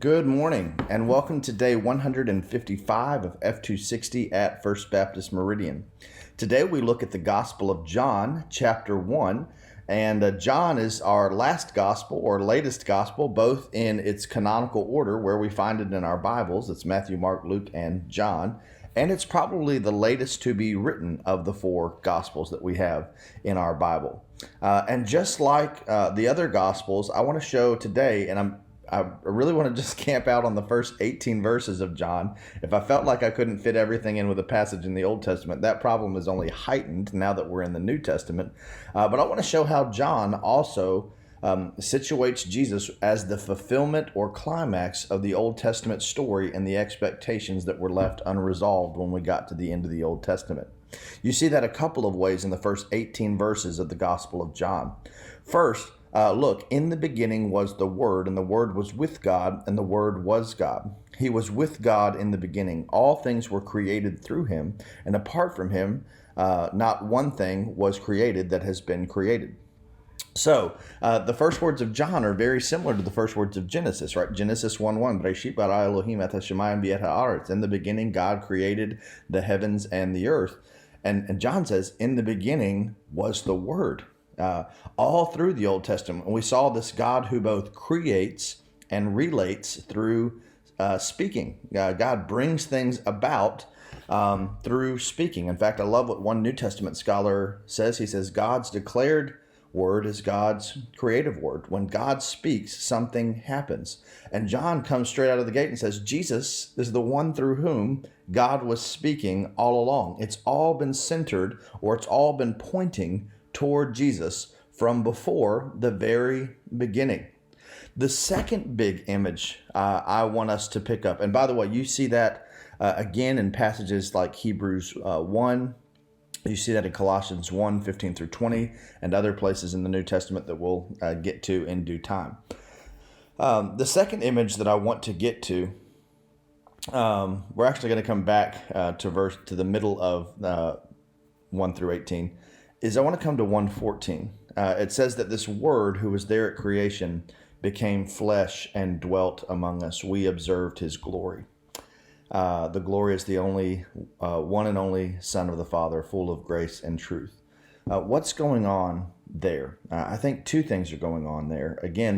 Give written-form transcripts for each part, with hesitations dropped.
Good morning, and welcome to day 155 of F260 at First Baptist Meridian. Today we look at the Gospel of John, chapter 1, and John is our last gospel or latest gospel, both in its canonical order where we find it in our Bibles. It's Matthew, Mark, Luke, and John, and it's probably the latest to be written of the four Gospels that we have in our Bible. And just like the other Gospels, I want to show today, and I really want to just camp out on the first 18 verses of John. If I felt like I couldn't fit everything in with a passage in the Old Testament, that problem is only heightened now that we're in the New Testament. But I want to show how John also situates Jesus as the fulfillment or climax of the Old Testament story and the expectations that were left unresolved when we got to the end of the Old Testament. You see that a couple of ways in the first 18 verses of the Gospel of John. First, look, in the beginning was the Word, and the Word was with God, and the Word was God. He was with God in the beginning. All things were created through him, and apart from him, not one thing was created that has been created. So, the first words of John are very similar to the first words of Genesis, right? Genesis 1:1, Bereshit bara Elohim et hashamayim v'et haaretz. In the beginning, God created the heavens and the earth. And John says, in the beginning was the Word. All through the Old Testament, we saw this God who both creates and relates through speaking. God brings things about through speaking. In fact, I love what one New Testament scholar says. He says, God's declared word is God's creative word. When God speaks, something happens. And John comes straight out of the gate and says, Jesus is the one through whom God was speaking all along. It's all been centered, or it's all been pointing toward Jesus from before the very beginning. The second big image I want us to pick up, and by the way, you see that again in passages like Hebrews 1, you see that in Colossians 1, 15 through 20, and other places in the New Testament that we'll get to in due time. The second image that I want to get to, we're actually going to come back to the middle of 1 through 18, is I want to come to 1:14. It says that this Word who was there at creation became flesh and dwelt among us. We observed his glory. The glory is the only one and only Son of the Father, full of grace and truth. What's going on there? I think two things are going on there. Again,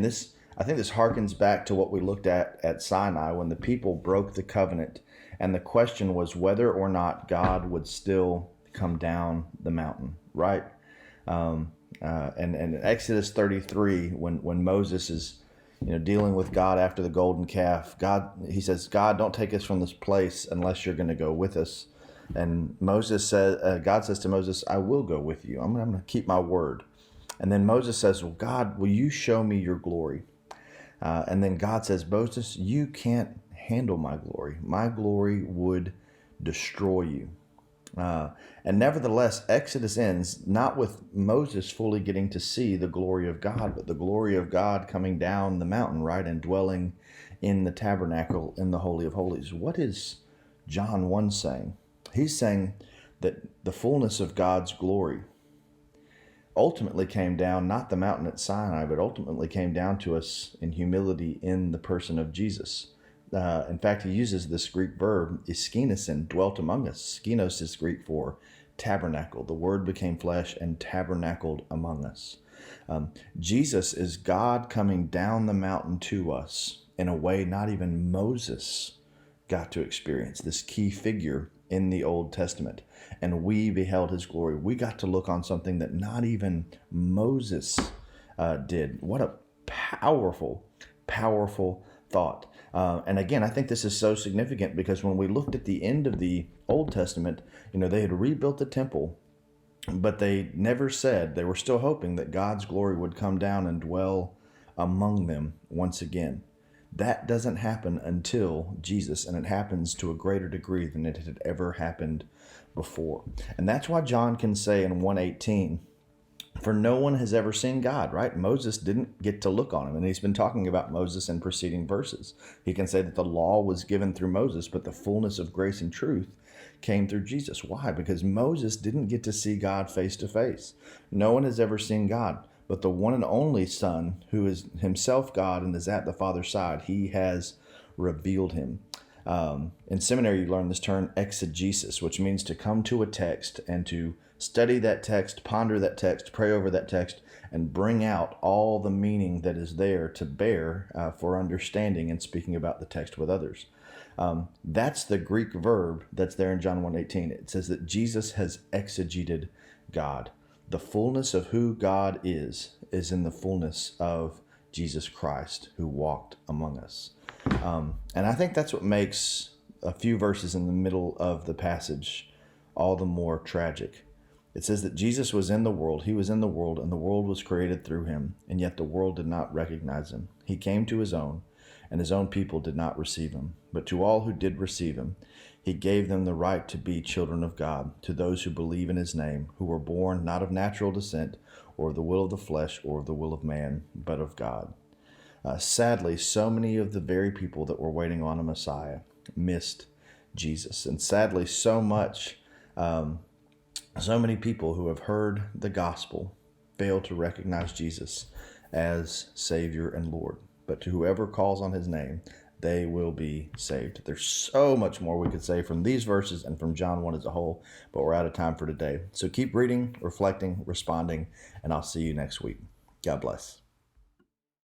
I think this harkens back to what we looked at Sinai when the people broke the covenant, and the question was whether or not God would still come down the mountain, right? And in Exodus 33, when Moses is dealing with God after the golden calf, he says, God, don't take us from this place unless you're going to go with us. And God says to Moses, I will go with you. I'm going to keep my word. And then Moses says, well, God, will you show me your glory? And then God says, Moses, you can't handle my glory. My glory would destroy you. And nevertheless, Exodus ends not with Moses fully getting to see the glory of God, but the glory of God coming down the mountain, right, and dwelling in the tabernacle in the Holy of Holies. What is John 1 saying? He's saying that the fullness of God's glory ultimately came down, not the mountain at Sinai, but ultimately came down to us in humility in the person of Jesus. In fact, he uses this Greek verb, iskenosin, dwelt among us. Skenos is Greek for tabernacle. The Word became flesh and tabernacled among us. Jesus is God coming down the mountain to us in a way not even Moses got to experience, this key figure in the Old Testament. And we beheld his glory. We got to look on something that not even Moses did. What a powerful, powerful thought. And again, I think this is so significant because when we looked at the end of the Old Testament, they had rebuilt the temple, but they never said, they were still hoping that God's glory would come down and dwell among them once again. That doesn't happen until Jesus, and it happens to a greater degree than it had ever happened before. And that's why John can say in 1:18, for no one has ever seen God, right? Moses didn't get to look on him. And he's been talking about Moses in preceding verses. He can say that the law was given through Moses, but the fullness of grace and truth came through Jesus. Why? Because Moses didn't get to see God face to face. No one has ever seen God, but the one and only Son, who is himself God and is at the Father's side, he has revealed him. In seminary, you learn this term exegesis, which means to come to a text and to study that text, ponder that text, pray over that text, and bring out all the meaning that is there to bear for understanding and speaking about the text with others. That's the Greek verb that's there in John 1:18. It says that Jesus has exegeted God. The fullness of who God is in the fullness of Jesus Christ, who walked among us. And I think that's what makes a few verses in the middle of the passage all the more tragic. It says that Jesus was in the world, he was in the world, and the world was created through him, and yet the world did not recognize him. He came to his own, and his own people did not receive him. But to all who did receive him, he gave them the right to be children of God, to those who believe in his name, who were born not of natural descent, or of the will of the flesh, or of the will of man, but of God. Sadly, so many of the very people that were waiting on a Messiah missed Jesus. And sadly, so many people who have heard the gospel fail to recognize Jesus as Savior and Lord. But to whoever calls on his name, they will be saved. There's so much more we could say from these verses and from John 1 as a whole, but we're out of time for today. So keep reading, reflecting, responding, and I'll see you next week. God bless.